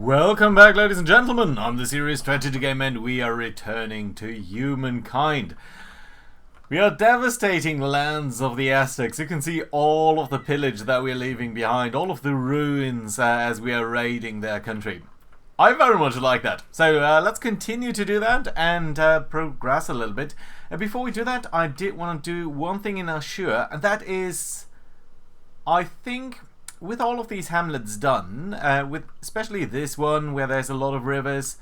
Welcome back, ladies and gentlemen. I'm the Serious Strategy Game and we are returning to Humankind. We are devastating the lands of the Aztecs. You can see all of the pillage that we're leaving behind, all of the ruins as we are raiding their country. I very much like that. So let's continue to do that and progress a little bit. Before we do that, I did want to do one thing in Assur, and that is, I think, with all of these hamlets done, with especially this one where there's a lot of rivers,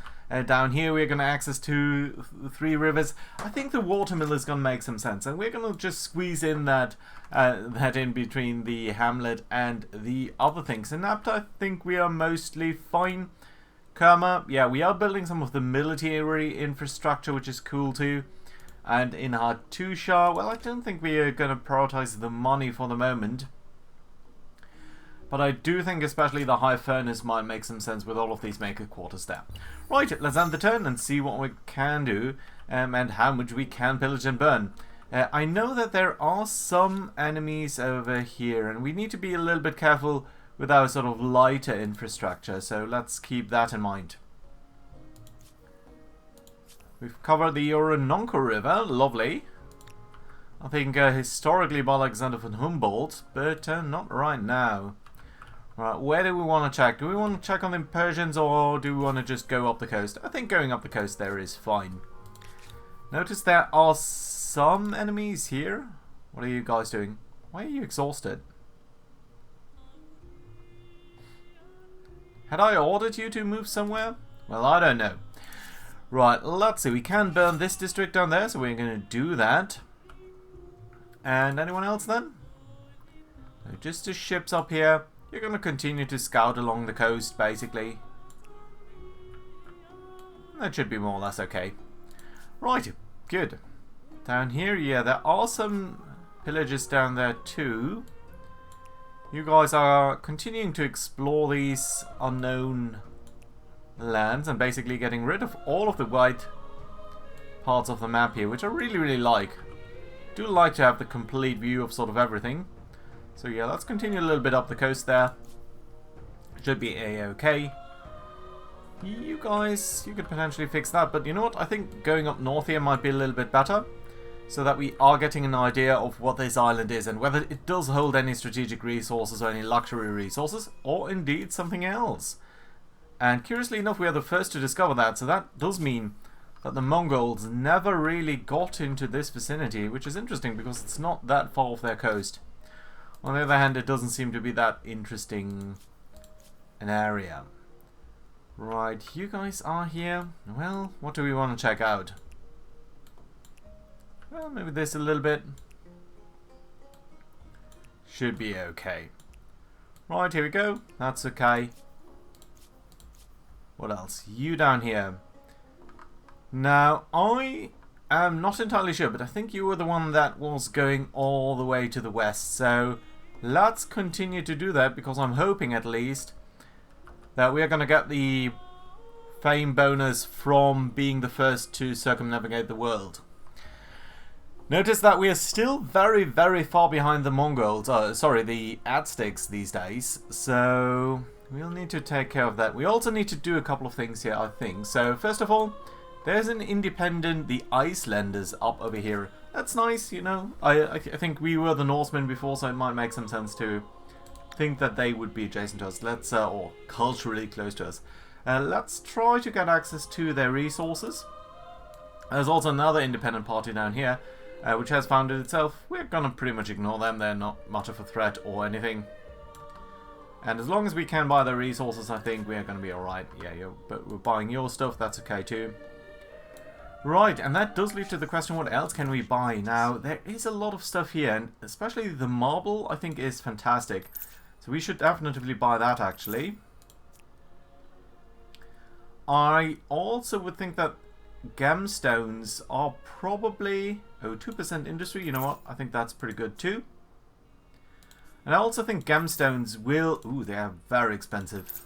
down here we're going to access 3 rivers, I think the watermill is going to make some sense, and we're going to just squeeze in that in between the hamlet and the other things. In Napt, I think we are mostly fine. Kerma, yeah, we are building some of the military infrastructure, which is cool too. And in Hattusha, well, I don't think we are going to prioritize the money for the moment. But I do think especially the high furnace might make some sense with all of these maker quarters there. Right, let's end the turn and see what we can do and how much we can pillage and burn. I know that there are some enemies over here and we need to be a little bit careful with our sort of lighter infrastructure, so let's keep that in mind. We've covered the Orinoco River, lovely. I think historically by Alexander von Humboldt, but not right now. Right, where do we want to check? Do we want to check on the Persians or do we want to just go up the coast? I think going up the coast there is fine. Notice there are some enemies here. What are you guys doing? Why are you exhausted? Had I ordered you to move somewhere? Well, I don't know. Right, let's see. We can burn this district down there, so we're going to do that. And anyone else then? No, just the ships up here. You're going to continue to scout along the coast, basically. That should be more or less okay. Right, good. Down here, yeah, there are some pillages down there too. You guys are continuing to explore these unknown lands and basically getting rid of all of the white parts of the map here, which I really, really like. Do like to have the complete view of sort of everything. So yeah, let's continue a little bit up the coast there. Should be a-okay. You guys, you could potentially fix that, but you know what? I think going up north here might be a little bit better, so that we are getting an idea of what this island is and whether it does hold any strategic resources or any luxury resources, or indeed something else. And curiously enough, we are the first to discover that, so that does mean that the Mongols never really got into this vicinity, which is interesting because it's not that far off their coast. On the other hand, it doesn't seem to be that interesting an area. Right, you guys are here. Well, what do we want to check out? Well, maybe this a little bit. Should be okay. Right, here we go. That's okay. What else? You down here. Now, I am not entirely sure, but I think you were the one that was going all the way to the west. So, let's continue to do that, because I'm hoping at least that we are going to get the fame bonus from being the first to circumnavigate the world. Notice that we are still very, very far behind the Mongols, the Aztecs these days, so we'll need to take care of that. We also need to do a couple of things here, I think. So, first of all, there's an independent, the Icelanders, up over here. That's nice, you know. I think we were the Norsemen before, so it might make some sense to think that they would be adjacent to us. Or culturally close to us. Let's try to get access to their resources. There's also another independent party down here, which has founded itself. We're gonna pretty much ignore them. They're not much of a threat or anything. And as long as we can buy their resources, I think we're gonna be alright. Yeah, but we're buying your stuff, that's okay too. Right, and that does lead to the question, what else can we buy? Now, there is a lot of stuff here, and especially the marble, I think, is fantastic. So we should definitely buy that, actually. I also would think that gemstones are probably... Oh, 2% industry, you know what? I think that's pretty good, too. And I also think gemstones will... Ooh, they are very expensive.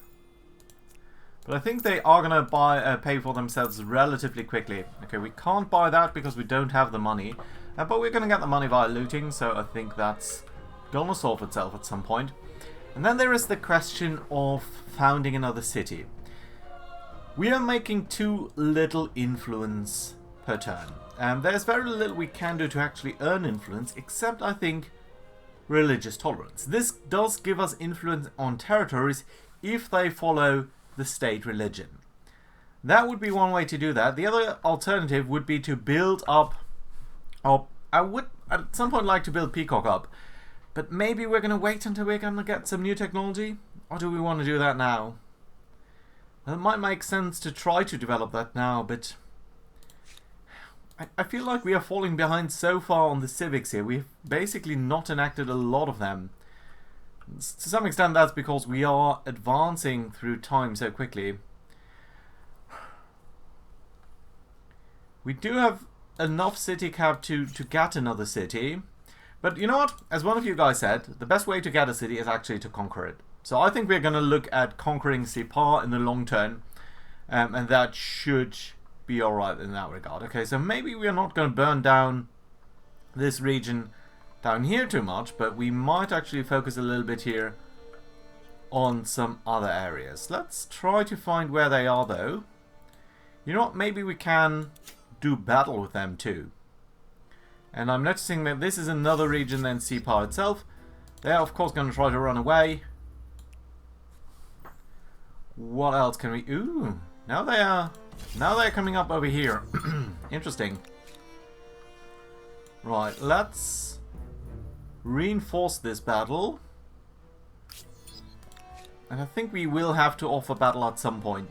But I think they are going to pay for themselves relatively quickly. Okay, we can't buy that because we don't have the money. But we're going to get the money via looting, so I think that's going to solve itself at some point. And then there is the question of founding another city. We are making too little influence per turn. There's very little we can do to actually earn influence, except, I think, religious tolerance. This does give us influence on territories if they follow the state religion. That would be one way to do that. The other alternative would be to build up... I would at some point like to build Peacock up, but maybe we're going to wait until we're going to get some new technology? Or do we want to do that now? Well, it might make sense to try to develop that now, but... I feel like we are falling behind so far on the civics here. We've basically not enacted a lot of them. To some extent that's because we are advancing through time so quickly. We do have enough city cap to get another city. But you know what? As one of you guys said, the best way to get a city is actually to conquer it. So I think we're going to look at conquering Sipar in the long term. And that should be alright in that regard. Okay, so maybe we're not going to burn down this region down here too much, but we might actually focus a little bit here on some other areas. Let's try to find where they are though. You know what, maybe we can do battle with them too. And I'm noticing that this is another region than Sipar itself. They're of course going to try to run away. What else can we... Ooh, now they're coming up over here. Interesting. Right, let's reinforce this battle. And I think we will have to offer battle at some point.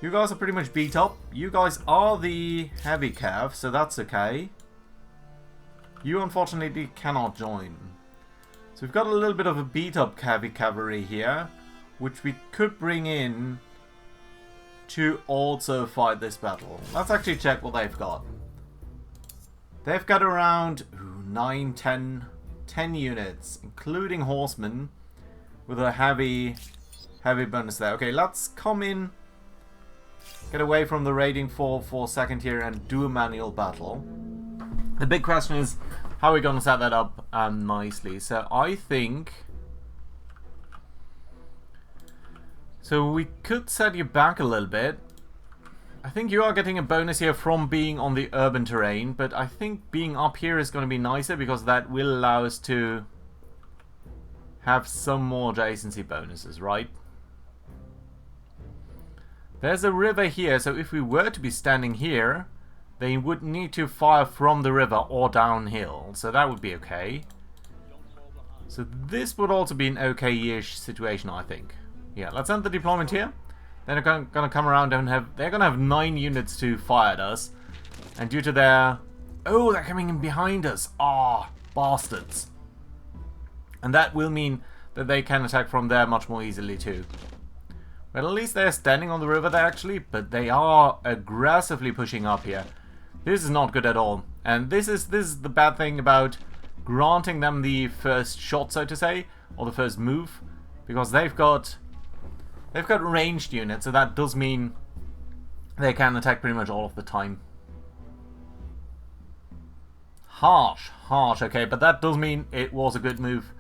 You guys are pretty much beat up. You guys are the heavy cav, so that's okay. You unfortunately cannot join. So we've got a little bit of a beat up heavy cavalry here, which we could bring in to also fight this battle. Let's actually check what they've got. They've got around 9, 10 units, including horsemen, with a heavy bonus there. Okay, let's come in, get away from the raiding for a second here and do a manual battle. The big question is, how are we going to set that up nicely? So I think... So we could set you back a little bit. I think you are getting a bonus here from being on the urban terrain, but I think being up here is going to be nicer because that will allow us to have some more adjacency bonuses, right? There's a river here, so if we were to be standing here, they would need to fire from the river or downhill, so that would be okay. So this would also be an okay-ish situation, I think. Yeah, let's end the deployment here. Then they're going to come around and they're going to have 9 units to fire at us. And due to their... Oh, they're coming in behind us. Ah, bastards. And that will mean that they can attack from there much more easily too. Well, at least they're standing on the river there actually, but they are aggressively pushing up here. This is not good at all. And this is the bad thing about granting them the first shot, so to say, or the first move, because they've got ranged units, so that does mean they can attack pretty much all of the time. Harsh, okay, but that does mean it was a good move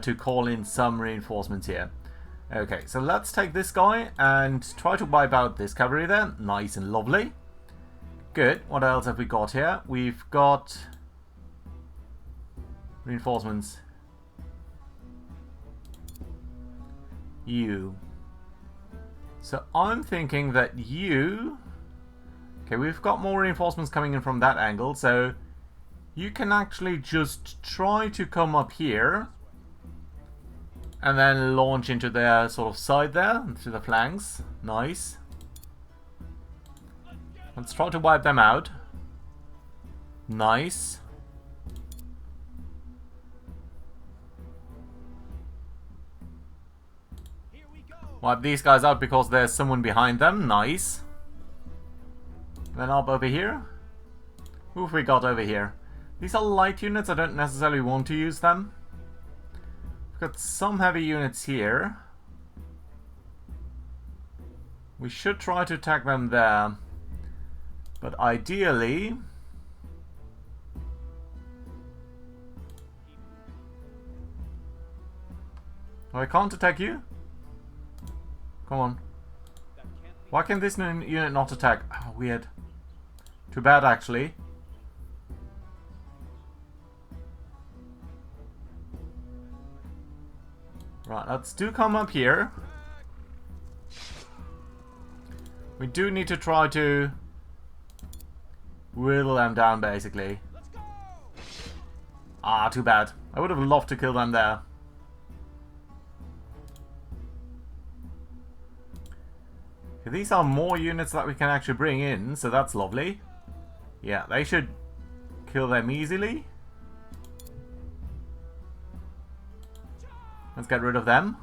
to call in some reinforcements here. Okay, so let's take this guy and try to wipe out this cavalry there. Nice and lovely. Good. What else have we got here? We've got reinforcements. You. So I'm thinking that you... Okay, we've got more reinforcements coming in from that angle, so you can actually just try to come up here and then launch into their sort of side there, into the flanks. Nice. Let's try to wipe them out. Nice. Wipe these guys out because there's someone behind them. Nice. Then up over here. Who have we got over here? These are light units. I don't necessarily want to use them. We've got some heavy units here. We should try to attack them there. But ideally... Oh, I can't attack you? Come on. Why can this unit not attack? Oh, weird. Too bad, actually. Right, let's do come up here. We do need to try to whittle them down, basically. Ah, too bad. I would have loved to kill them there. Okay, these are more units that we can actually bring in, so that's lovely. Yeah, they should kill them easily. Let's get rid of them.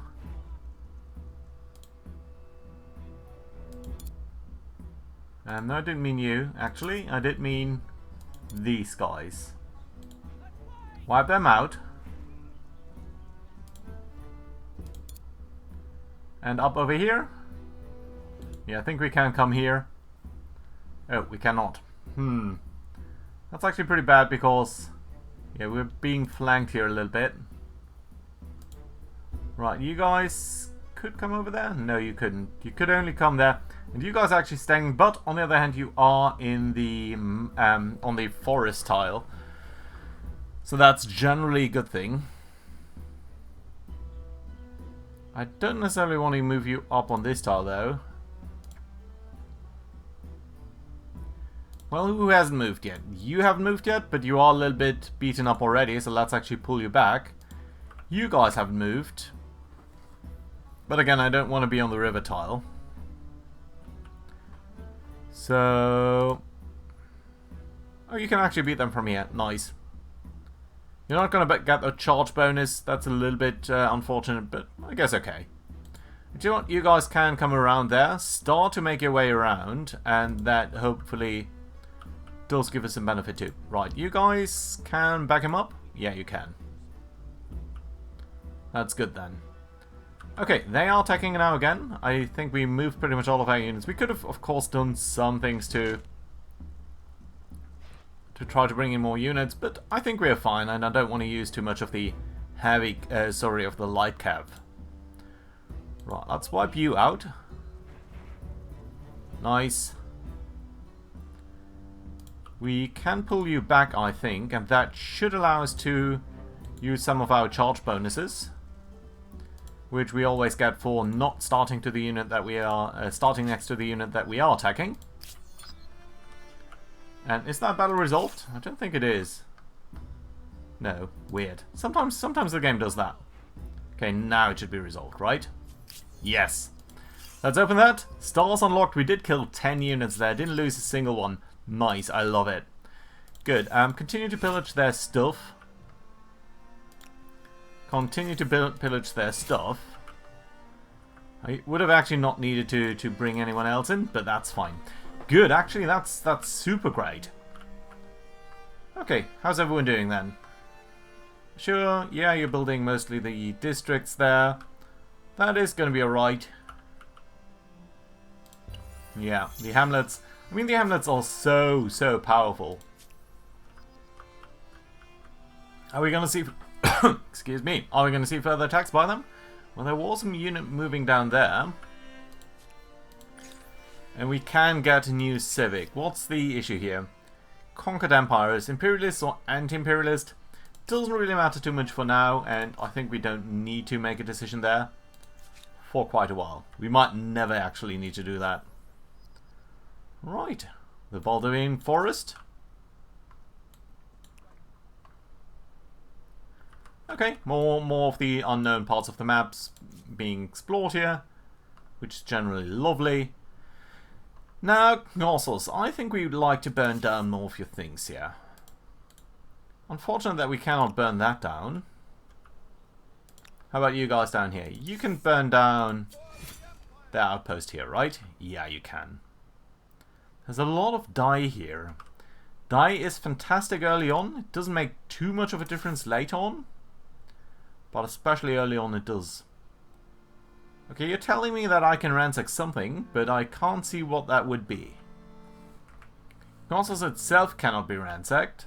No, I didn't mean you, actually. I did mean these guys. Wipe them out. And up over here. Yeah, I think we can come here. Oh, we cannot. That's actually pretty bad because... yeah, we're being flanked here a little bit. Right, you guys could come over there? No, you couldn't. You could only come there. And you guys are actually staying, but on the other hand, you are in the on the forest tile. So that's generally a good thing. I don't necessarily want to move you up on this tile, though. Well, who hasn't moved yet? You haven't moved yet, but you are a little bit beaten up already, so let's actually pull you back. You guys haven't moved. But again, I don't want to be on the river tile. So... oh, you can actually beat them from here. Nice. You're not going to get a charge bonus. That's a little bit unfortunate, but I guess okay. Do you know what? You guys can come around there. Start to make your way around, and that hopefully does give us some benefit too. Right, you guys can back him up? Yeah, you can. That's good then. Okay, they are attacking now again. I think we moved pretty much all of our units. We could have, of course, done some things to try to bring in more units, but I think we're fine, and I don't want to use too much of the heavy, of the light cav. Right, let's wipe you out. Nice. We can pull you back, I think, and that should allow us to use some of our charge bonuses, which we always get for not starting to the unit that we are starting next to the unit that we are attacking. And is that battle resolved? I don't think it is. No, weird. Sometimes the game does that. Okay, now it should be resolved, right? Yes. Let's open that. Stars unlocked. We did kill 10 units there. Didn't lose a single one. Nice. I love it. Good. Continue to pillage their stuff. Continue to pillage their stuff. I would have actually not needed to bring anyone else in, but that's fine. Good. Actually, that's super great. Okay. How's everyone doing then? Sure. Yeah, you're building mostly the districts there. That is going to be alright. Yeah, the hamlets. I mean, the hamlets are so powerful. Are we going to see... excuse me. Are we going to see further attacks by them? Well, there was some unit moving down there. And we can get a new civic. What's the issue here? Conquered empires, imperialist or anti-imperialist? Doesn't really matter too much for now, and I think we don't need to make a decision there for quite a while. We might never actually need to do that. Right, the Bouldering Forest. Okay, more of the unknown parts of the maps being explored here, which is generally lovely. Now, Knossos, I think we would like to burn down more of your things here. Unfortunate that we cannot burn that down. How about you guys down here? You can burn down the outpost here, right? Yeah, you can. There's a lot of dye here. Dye is fantastic early on. It doesn't make too much of a difference later on. But especially early on it does. Okay, you're telling me that I can ransack something, but I can't see what that would be. Knossos itself cannot be ransacked.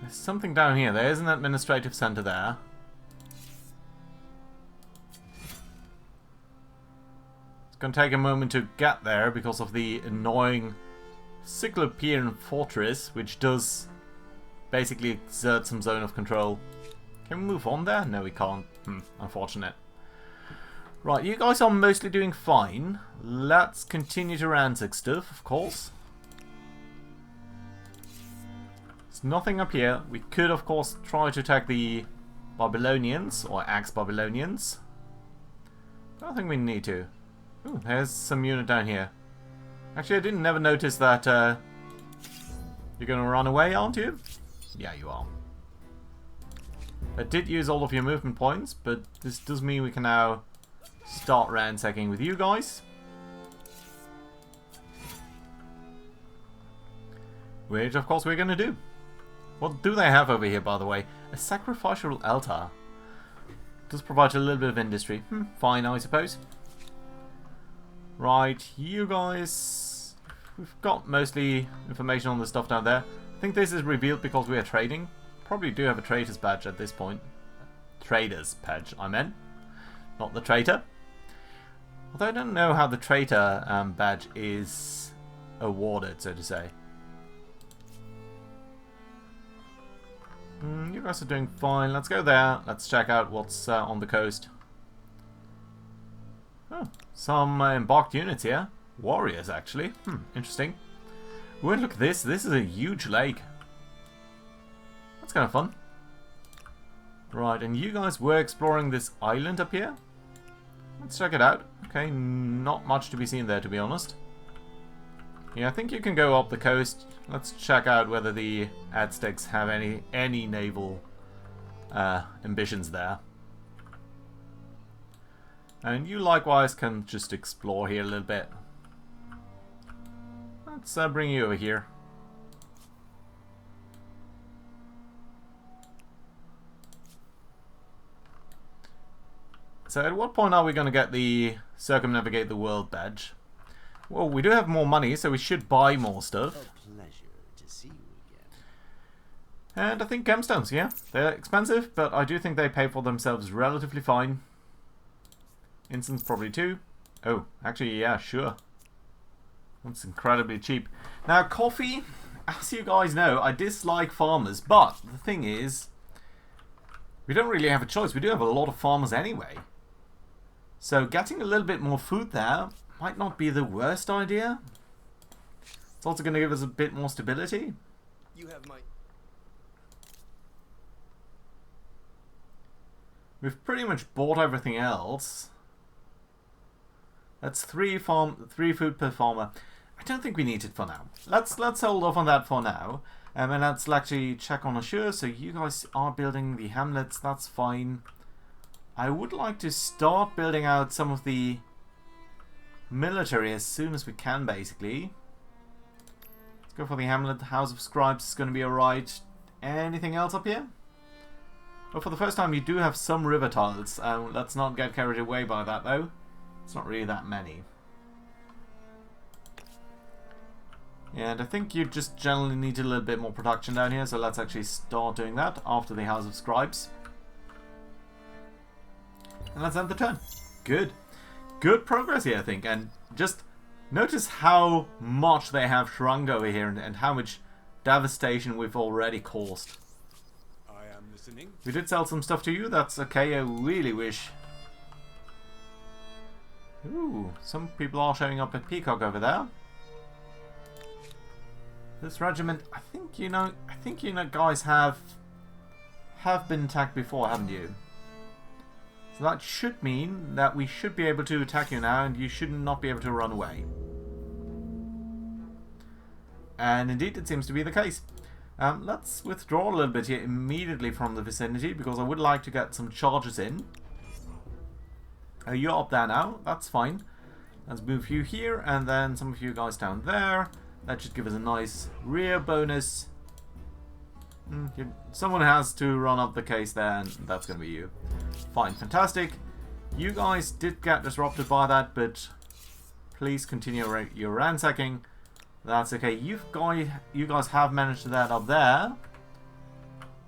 There's something down here. There is an administrative center there. It's going to take a moment to get there because of the annoying Cyclopean fortress, which does basically exert some zone of control. Can we move on there? No, we can't. Unfortunate. Right, you guys are mostly doing fine. Let's continue to ransack stuff, of course. There's nothing up here. We could, of course, try to attack the Babylonians, or ex-Babylonians. I don't think we need to. Ooh, there's some unit down here. Actually, I didn't never notice that you're going to run away, aren't you? Yeah, you are. I did use all of your movement points, but this does mean we can now start ransacking with you guys. Which, of course, we're going to do. What do they have over here, by the way? A sacrificial altar. Does provide a little bit of industry. Fine, I suppose. Right, you guys... We've got mostly information on the stuff down there. I think this is revealed because we are trading. Probably do have a trader's badge at this point. Trader's badge, I meant. Not the traitor. Although I don't know how the traitor badge is awarded, so to say. You guys are doing fine. Let's go there. Let's check out what's on the coast. Oh, some embarked units here. Warriors, actually. Interesting. Ooh, look at this. This is a huge lake. That's kind of fun. Right, and you guys were exploring this island up here? Let's check it out. Okay, not much to be seen there, to be honest. Yeah, I think you can go up the coast. Let's check out whether the Aztecs have any naval ambitions there. And you likewise can just explore here a little bit. Let's bring you over here. So at what point are we going to get the Circumnavigate the World badge? Well, we do have more money, so we should buy more stuff. A pleasure to see you again. And I think gemstones, yeah. They're expensive, but I do think they pay for themselves relatively fine. Incense probably too. Oh, actually, yeah, sure. That's incredibly cheap. Now, coffee, as you guys know, I dislike farmers, but the thing is, we don't really have a choice. We do have a lot of farmers anyway. So getting a little bit more food there might not be the worst idea. It's also going to give us a bit more stability. You have my... We've pretty much bought everything else. That's three food per farmer. I don't think we need it for now. Let's hold off on that for now. And let's actually check on Assur. So you guys are building the hamlets. That's fine. I would like to start building out some of the military as soon as we can, basically. Let's go for the hamlet. The House of Scribes is going to be alright. Anything else up here? Oh, for the first time, you do have some river tiles. Let's not get carried away by that, though. It's not really that many. And I think you just generally need a little bit more production down here, so let's actually start doing that after the House of Scribes. And let's end the turn. Good. Good progress here, I think. And just notice how much they have shrunk over here and how much devastation we've already caused. I am listening. We did sell some stuff to you. That's okay. I really wish... Ooh, some people are showing up at Peacock over there. This regiment, I think you know guys have been attacked before, haven't you? So that should mean that we should be able to attack you now, and you should not be able to run away. And indeed, it seems to be the case. Let's withdraw a little bit here immediately from the vicinity, because I would like to get some charges in. You're up there now, that's fine. Let's move you here, and then some of you guys down there. That should give us a nice rear bonus. Someone has to run up the case there, and that's going to be you. Fine, fantastic. You guys did get disrupted by that, but please continue your ransacking. That's okay. You guys have managed to that up there.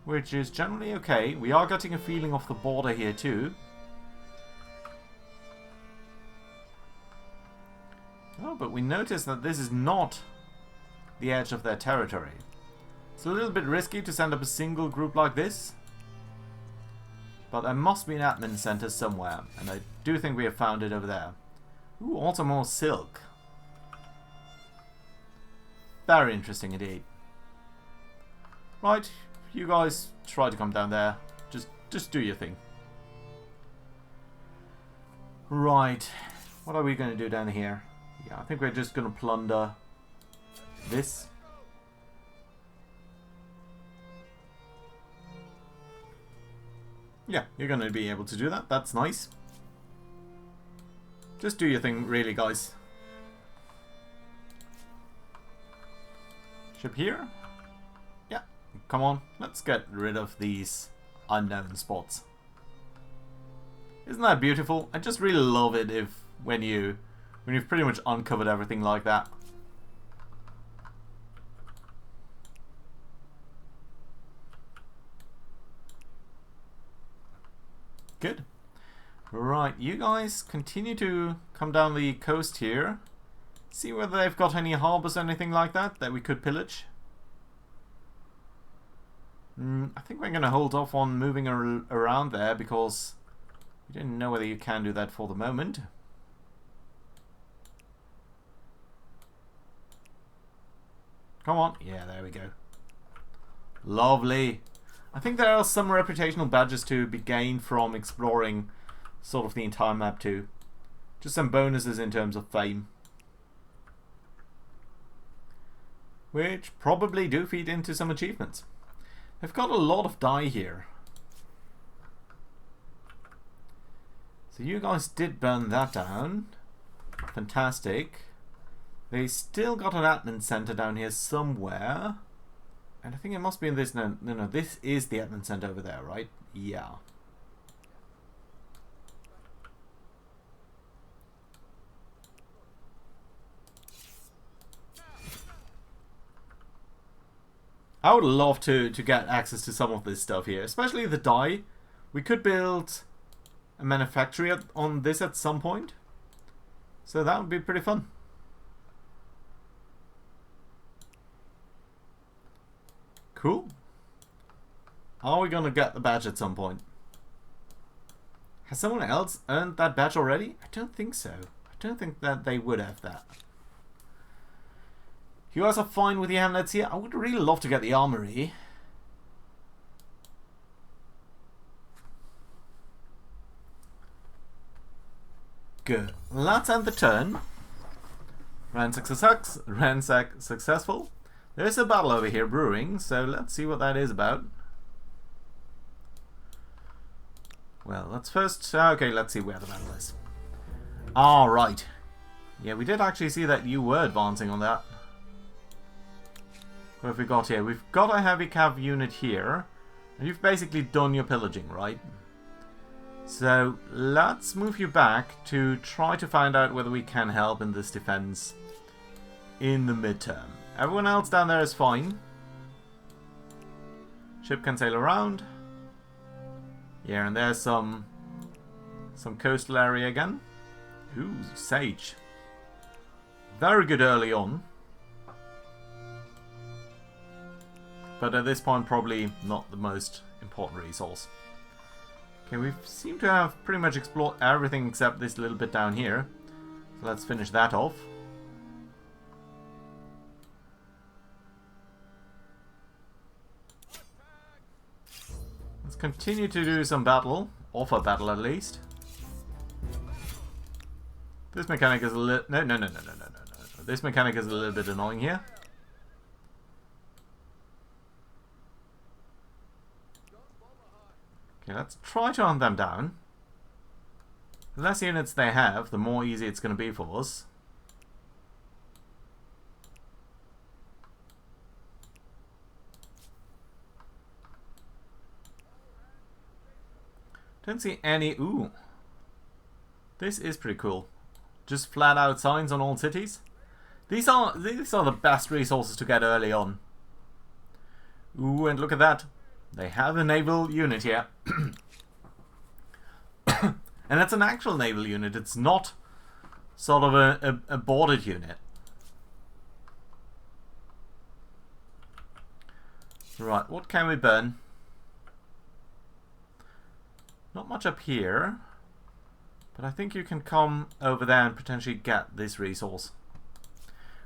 which is generally okay. We are getting a feeling of the border here too. Oh, but we notice that this is not the edge of their territory. It's a little bit risky to send up a single group like this. But there must be an admin center somewhere, and I do think we have found it over there. Ooh, also more silk. Very interesting indeed. Right, you guys try to come down there. Just do your thing. Right, what are we going to do down here? Yeah, I think we're just going to plunder this. Yeah, you're going to be able to do that. That's nice. Just do your thing, really, guys. Ship here? Yeah, come on. Let's get rid of these unknown spots. Isn't that beautiful? I just really love it when you've pretty much uncovered everything like that. Good. Right, you guys continue to come down the coast here. See whether they've got any harbours or anything like that that we could pillage. I think we're going to hold off on moving around there because we don't know whether you can do that for the moment. Come on. Yeah, there we go. Lovely. I think there are some reputational badges to be gained from exploring sort of the entire map too. Just some bonuses in terms of fame. Which probably do feed into some achievements. They've got a lot of dye here. So you guys did burn that down. Fantastic. They still got an admin center down here somewhere. And I think it must be in this. No, this is the admin center over there, right? Yeah. I would love to get access to some of this stuff here, especially the dye. We could build a manufactory on this at some point. So that would be pretty fun. Cool. Are we going to get the badge at some point? Has someone else earned that badge already? I don't think so. I don't think that they would have that. You guys are fine with the hamlets here? I would really love to get the armory. Good. Let's end the turn. Ransack successful. There's a battle over here brewing, so let's see what that is about. Well, let's first... okay, let's see where the battle is. Alright. Yeah, we did actually see that you were advancing on that. What have we got here? We've got a heavy cav unit here. And you've basically done your pillaging, right? So, let's move you back to try to find out whether we can help in this defense in the midterm. Everyone else down there is fine. Ship can sail around. Yeah, and there's some coastal area again. Ooh, sage. Very good early on. But at this point, probably not the most important resource. Okay, we seem to have pretty much explored everything except this little bit down here. So let's finish that off. Let's continue to do some battle. Offer battle at least. This mechanic is a little... No. This mechanic is a little bit annoying here. Okay, let's try to hunt them down. The less units they have, the more easy it's going to be for us. Don't see any... Ooh. This is pretty cool. Just flat out signs on all cities. These are the best resources to get early on. Ooh, and look at that. They have a naval unit here. And it's an actual naval unit. It's not sort of a boarded unit. Right, what can we burn? Not much up here. But I think you can come over there and potentially get this resource.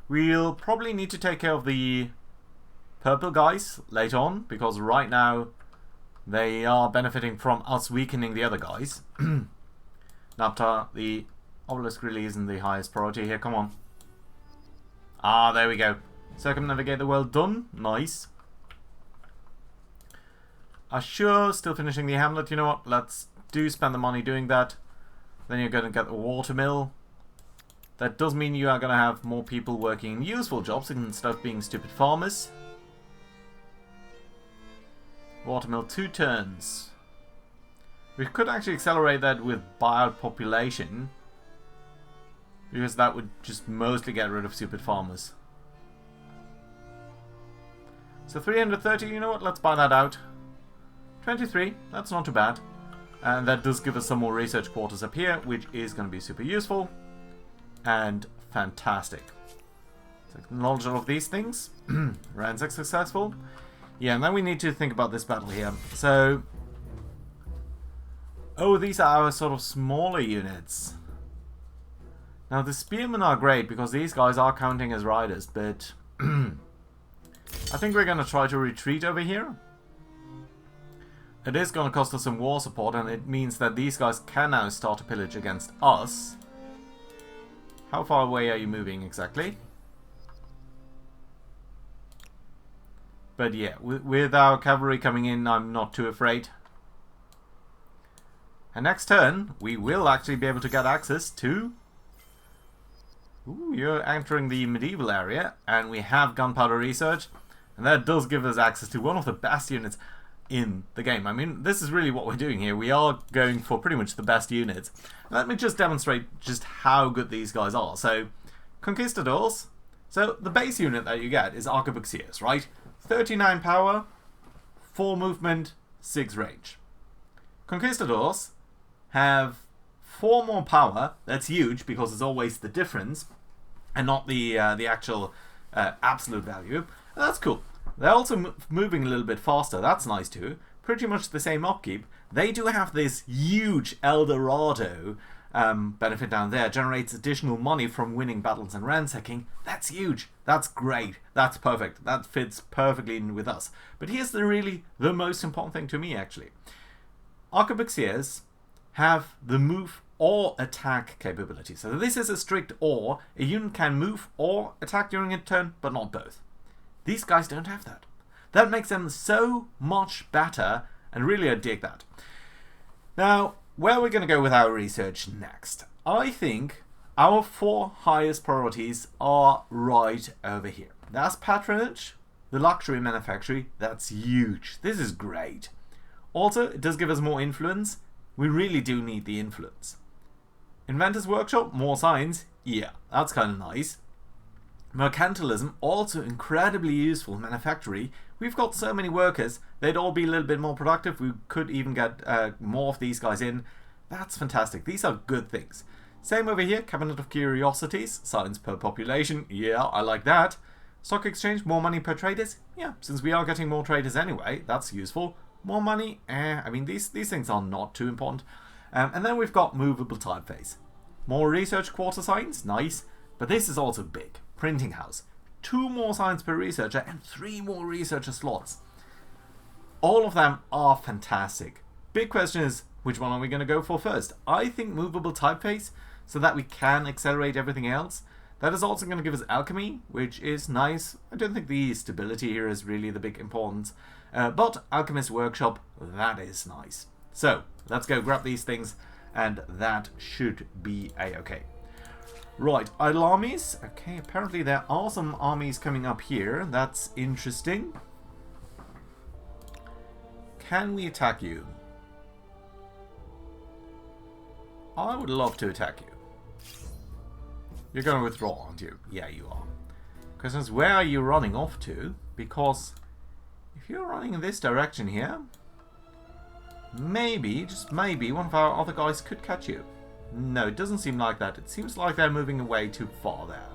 We'll probably need to take care of the purple guys later on, because right now they are benefiting from us weakening the other guys. Napta, the obelisk really isn't the highest priority here. Come on. Ah, there we go. Circumnavigate the world done. Nice. Ashur, still finishing the hamlet. You know what? Let's spend the money doing that. Then you're going to get the watermill. That does mean you are going to have more people working in useful jobs instead of being stupid farmers. Watermill 2 turns. We could actually accelerate that with buyout population, because that would just mostly get rid of stupid farmers. So 330, you know what, let's buy that out. 23, that's not too bad. And that does give us some more research quarters up here, which is going to be super useful. And fantastic. So acknowledge all of these things. Ransack successful. Yeah, and then we need to think about this battle here. So, oh, these are our sort of smaller units. Now, the spearmen are great because these guys are counting as riders, but I think we're going to try to retreat over here. It is going to cost us some war support, and it means that these guys can now start a pillage against us. How far away are you moving exactly? But yeah, with our cavalry coming in, I'm not too afraid. And next turn, we will actually be able to get access to... Ooh, you're entering the medieval area, and we have gunpowder research. And that does give us access to one of the best units in the game. I mean, this is really what we're doing here. We are going for pretty much the best units. Let me just demonstrate just how good these guys are. So, Conquistadors. So, the base unit that you get is Arquebusiers, right? 39 power, 4 movement, 6 range. Conquistadors have 4 more power. That's huge because it's always the difference and not the actual absolute value. And that's cool. They're also moving a little bit faster. That's nice too. Pretty much the same upkeep. They do have this huge El Dorado benefit down there. Generates additional money from winning battles and ransacking. That's huge. That's great. That's perfect. That fits perfectly in with us. But here's the most important thing to me, actually. Arquebusiers have the move or attack capability. So this is a strict or. A unit can move or attack during a turn, but not both. These guys don't have that. That makes them so much better, and really I dig that. Now, where are we going to go with our research next? I think our 4 highest priorities are right over here. That's patronage, the luxury manufactory. That's huge. This is great. Also, it does give us more influence. We really do need the influence. Inventor's Workshop, more science. Yeah, that's kind of nice. Mercantilism, also incredibly useful. Manufactory, we've got so many workers, they'd all be a little bit more productive. We could even get more of these guys in. That's fantastic. These are good things. Same over here, Cabinet of Curiosities, science per population. Yeah, I like that. Stock exchange, more money per traders. Yeah, since we are getting more traders anyway, that's useful. More money, I mean, these things are not too important. And then we've got movable typeface. More research quarter science, nice. But this is also big. Printing house. 2 more science per researcher and 3 more researcher slots. All of them are fantastic. Big question is, which one are we going to go for first? I think movable typeface, so that we can accelerate everything else. That is also going to give us alchemy, which is nice. I don't think the stability here is really the big importance. But Alchemist Workshop, that is nice. So, let's go grab these things, and that should be a-okay. Right, idle armies. Okay, apparently there are some armies coming up here. That's interesting. Can we attack you? I would love to attack you. You're going to withdraw, aren't you? Yeah, you are. Question is, where are you running off to? Because if If you're running in this direction here, maybe, just maybe, one of our other guys could catch you. No, it doesn't seem like that. It seems like they're moving away too far there.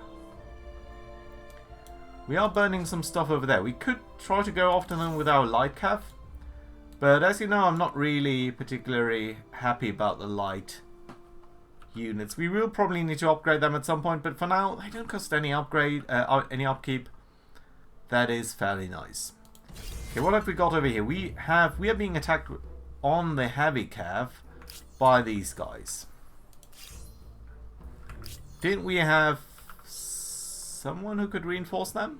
We are burning some stuff over there. We could try to go after them with our light cav. But as you know, I'm not really particularly happy about the light units. We will probably need to upgrade them at some point, but for now, they don't cost any upgrade, any upkeep. That is fairly nice. Okay, what have we got over here? We are being attacked on the heavy cav by these guys. Didn't we have someone who could reinforce them?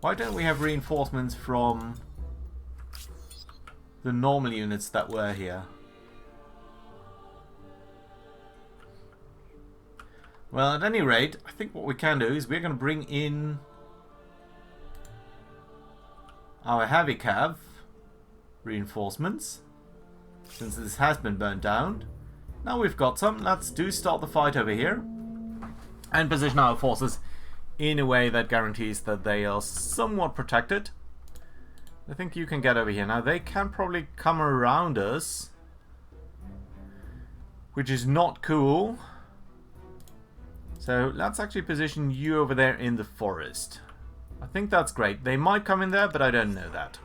Why don't we have reinforcements from the normal units that were here? Well, at any rate, I think what we can do is we're going to bring in our heavy cav reinforcements, since this has been burnt down. Now we've got some, let's start the fight over here and position our forces in a way that guarantees that they are somewhat protected. I think you can get over here. Now they can probably come around us, which is not cool. So let's actually position you over there in the forest. I think that's great. They might come in there, but I don't know that.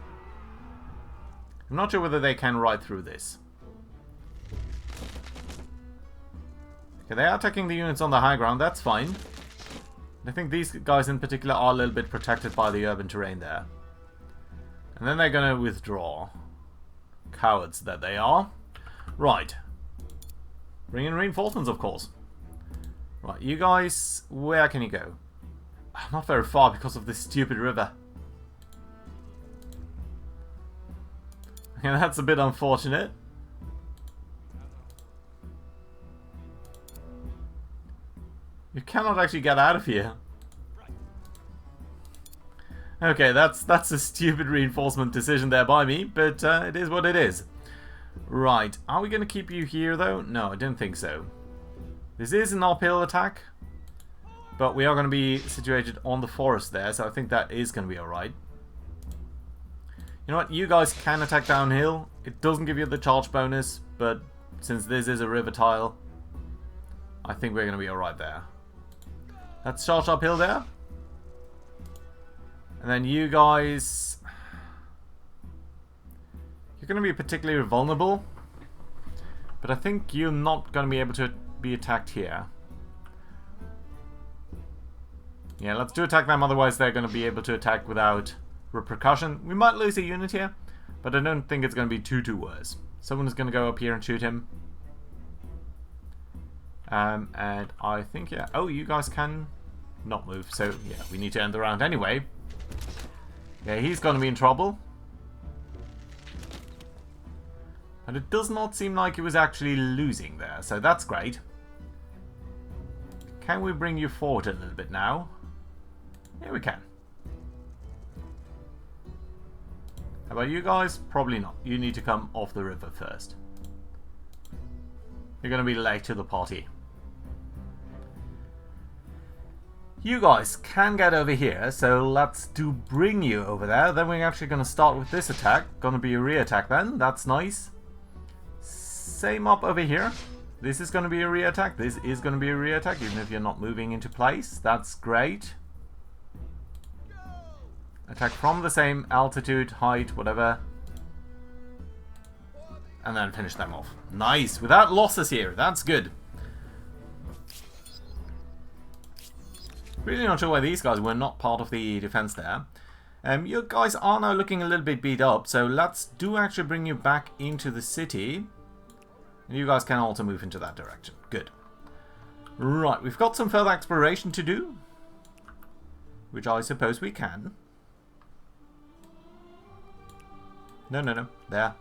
I'm not sure whether they can ride through this. Okay, they are attacking the units on the high ground. That's fine. I think these guys in particular are a little bit protected by the urban terrain there. And then they're going to withdraw. Cowards that they are. Right. Bring in reinforcements, of course. Right, you guys, where can you go? Not very far because of this stupid river. Okay, that's a bit unfortunate. You cannot actually get out of here. Okay, that's a stupid reinforcement decision there by me, but it is what it is. Right, are we going to keep you here though? No, I don't think so. This is an uphill attack, but we are going to be situated on the forest there, so I think that is going to be alright. You know what, you guys can attack downhill. It doesn't give you the charge bonus, but since this is a river tile, I think we're going to be alright there. Let's charge uphill there. And then you guys, you're going to be particularly vulnerable, but I think you're not going to be able to be attacked here. Yeah, let's do attack them, otherwise they're going to be able to attack without repercussion. We might lose a unit here, but I don't think it's going to be too worse. Someone is going to go up here and shoot him. And I think, yeah, oh, you guys can not move, so yeah, we need to end the round anyway. Yeah, he's going to be in trouble. And it does not seem like he was actually losing there, so that's great. Can we bring you forward a little bit now? Yeah, we can. How about you guys? Probably not. You need to come off the river first. You're going to be late to the party. You guys can get over here, so let's bring you over there. Then we're actually going to start with this attack. Going to be a re-attack then. That's nice. Same up over here. This is going to be a re-attack. This is going to be a re-attack, even if you're not moving into place. That's great. Attack from the same altitude, height, whatever. And then finish them off. Nice. Without losses here. That's good. Really not sure why these guys were not part of the defense there. You guys are now looking a little bit beat up, so let's actually bring you back into the city. And you guys can also move into that direction. Good. Right, we've got some further exploration to do, which I suppose we can. No. There.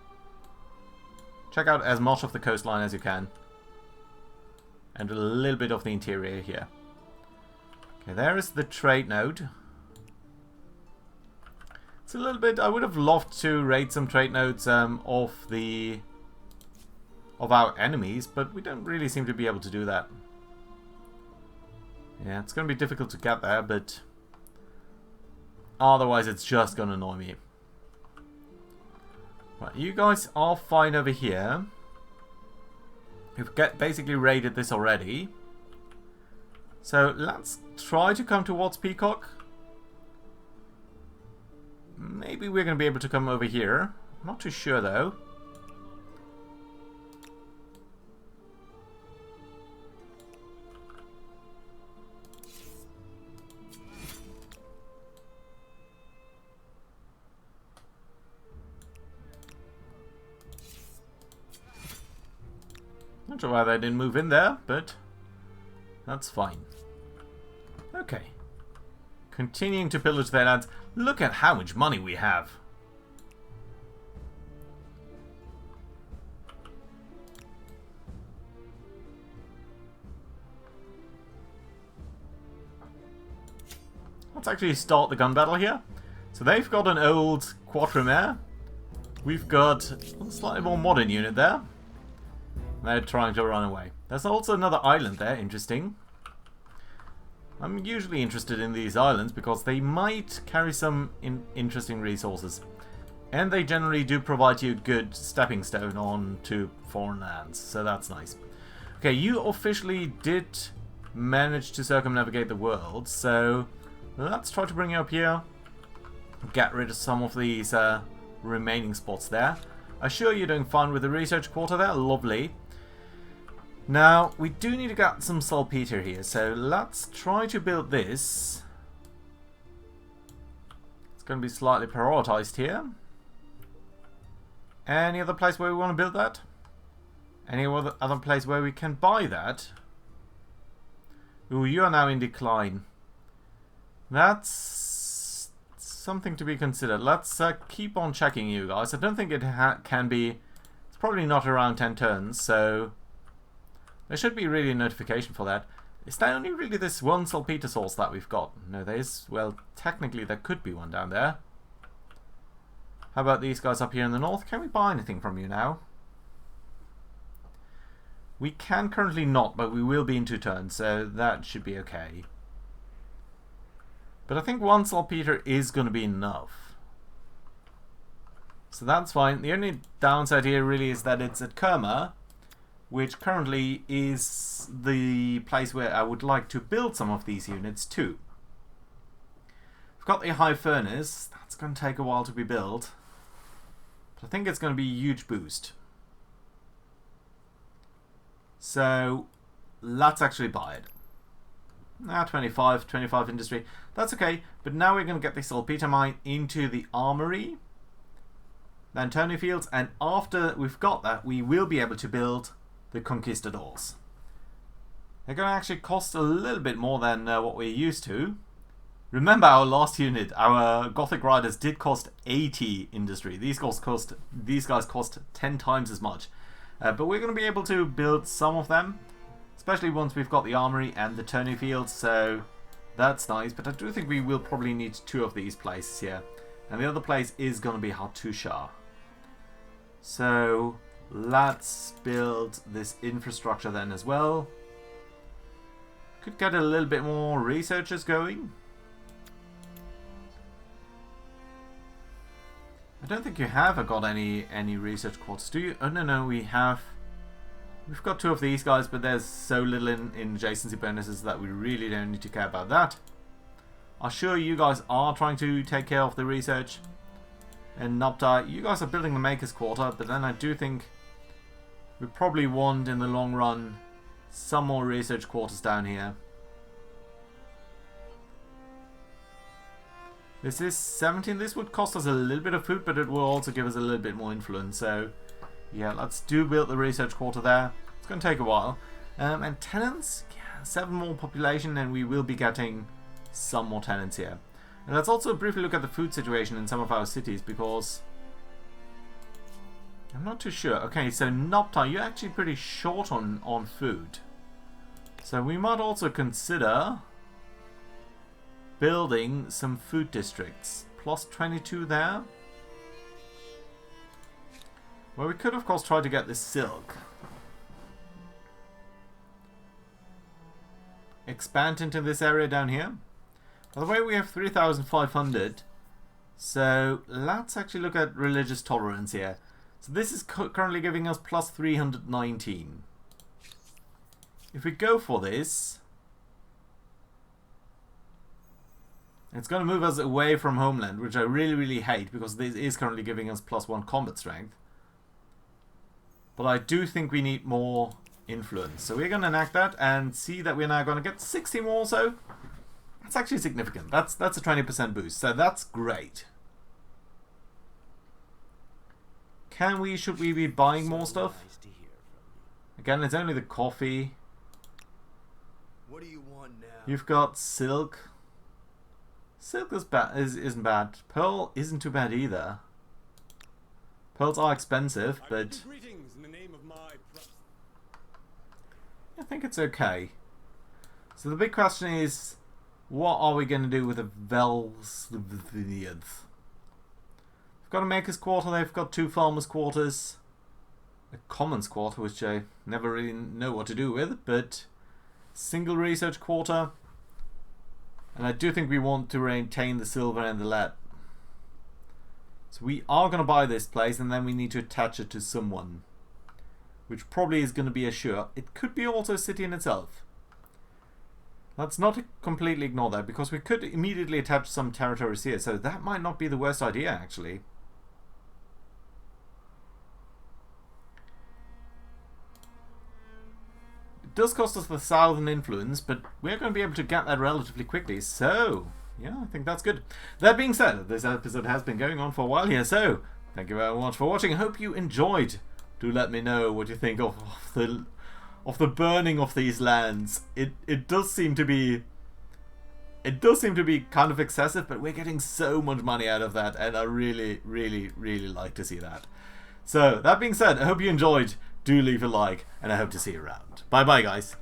Check out as much of the coastline as you can. And a little bit of the interior here. Okay, there is the trade node. It's a little bit... I would have loved to raid some trade nodes of our enemies, but we don't really seem to be able to do that. Yeah, it's going to be difficult to get there, but Otherwise, it's just going to annoy me. Right, you guys are fine over here. We've basically raided this already. So let's try to come towards Peacock. Maybe we're going to be able to come over here. I'm not too sure though. Not sure why they didn't move in there, but that's fine. Okay. Continuing to pillage their lands. Look at how much money we have. Let's actually start the gun battle here. So they've got an old Quattremare. We've got a slightly more modern unit there. They're trying to run away. There's also another island there, interesting. I'm usually interested in these islands because they might carry some interesting resources. And they generally do provide you a good stepping stone on to foreign lands, so that's nice. Okay, you officially did manage to circumnavigate the world, so let's try to bring you up here. Get rid of some of these remaining spots there. I'm sure you're doing fine with the research quarter there, lovely. Now, we do need to get some saltpeter here, so let's try to build this. It's going to be slightly prioritized here. Any other place where we want to build that? Any other place where we can buy that? Ooh, you are now in decline. That's something to be considered. Let's keep on checking you guys. I don't think it can be... It's probably not around 10 turns, so... There should be really a notification for that. Is there only really this one saltpeter source that we've got? No, there is. Well, technically there could be one down there. How about these guys up here in the north? Can we buy anything from you now? We can currently not, but we will be in 2 turns, so that should be okay. But I think 1 saltpeter is going to be enough. So that's fine. The only downside here really is that it's at Kerma, which currently is the place where I would like to build some of these units too. We've got the high furnace. That's going to take a while to be built. But I think it's going to be a huge boost. So let's actually buy it. Now 25 industry. That's okay, but now we're going to get the saltpeter mine into the armory. Then Tony Fields, and after we've got that, we will be able to build the Conquistadors. They're going to actually cost a little bit more than what we're used to. Remember our last unit, our Gothic Riders did cost 80 industry. These guys cost 10 times as much. But we're going to be able to build some of them, especially once we've got the armory and the Tony Fields, so that's nice. But I do think we will probably need 2 of these places here. And the other place is going to be Hattusha. So let's build this infrastructure then as well. Could get a little bit more researchers going. I don't think you have got any research quarters, do you? Oh no, we have. We've got 2 of these guys, but there's so little in adjacency bonuses that we really don't need to care about that. I'm sure you guys are trying to take care of the research. And Nopta, you guys are building the Maker's Quarter, but then I do think we probably want, in the long run, some more research quarters down here. This is 17. This would cost us a little bit of food, but it will also give us a little bit more influence. So, yeah, let's build the research quarter there. It's going to take a while. And tenants, yeah, 7 more population, and we will be getting some more tenants here. And let's also briefly look at the food situation in some of our cities, because I'm not too sure. Okay, so Nopta, you're actually pretty short on food. So we might also consider building some food districts. Plus 22 there. Well, we could of course try to get this silk. Expand into this area down here. By the way, we have 3,500. So let's actually look at religious tolerance here. So this is currently giving us plus 319. If we go for this, it's going to move us away from homeland, which I really, really hate, because this is currently giving us plus 1 combat strength. But I do think we need more influence. So we're going to enact that and see that we're now going to get 60 more, so that's actually significant. That's a 20% boost, so that's great. Should we be buying more stuff? Nice to hear from you. Again, it's only the coffee. What do you want now? You've got silk. Silk isn't bad. Pearl isn't too bad either. Pearls are expensive, but Greetings in the name of my I think it's okay. So the big question is, what are we going to do with the Velsvians? We've got a maker's quarter, they've got 2 farmers' quarters. A commons quarter, which I never really know what to do with, but single research quarter. And I do think we want to retain the silver and the lead. So we are going to buy this place, and then we need to attach it to someone, which probably is going to be Assur. It could be also a city in itself. Let's not completely ignore that, because we could immediately attach some territories here, so that might not be the worst idea, actually. It does cost us the southern influence, but we're going to be able to get that relatively quickly, so yeah, I think that's good. That being said, this episode has been going on for a while here, so thank you very much for watching. I hope you enjoyed. Do let me know what you think of the burning of these lands. It does seem to be kind of excessive, but we're getting so much money out of that, and I really, really, really like to see that. So that being said, I hope you enjoyed. Do leave a like, and I hope to see you around. Bye bye, guys.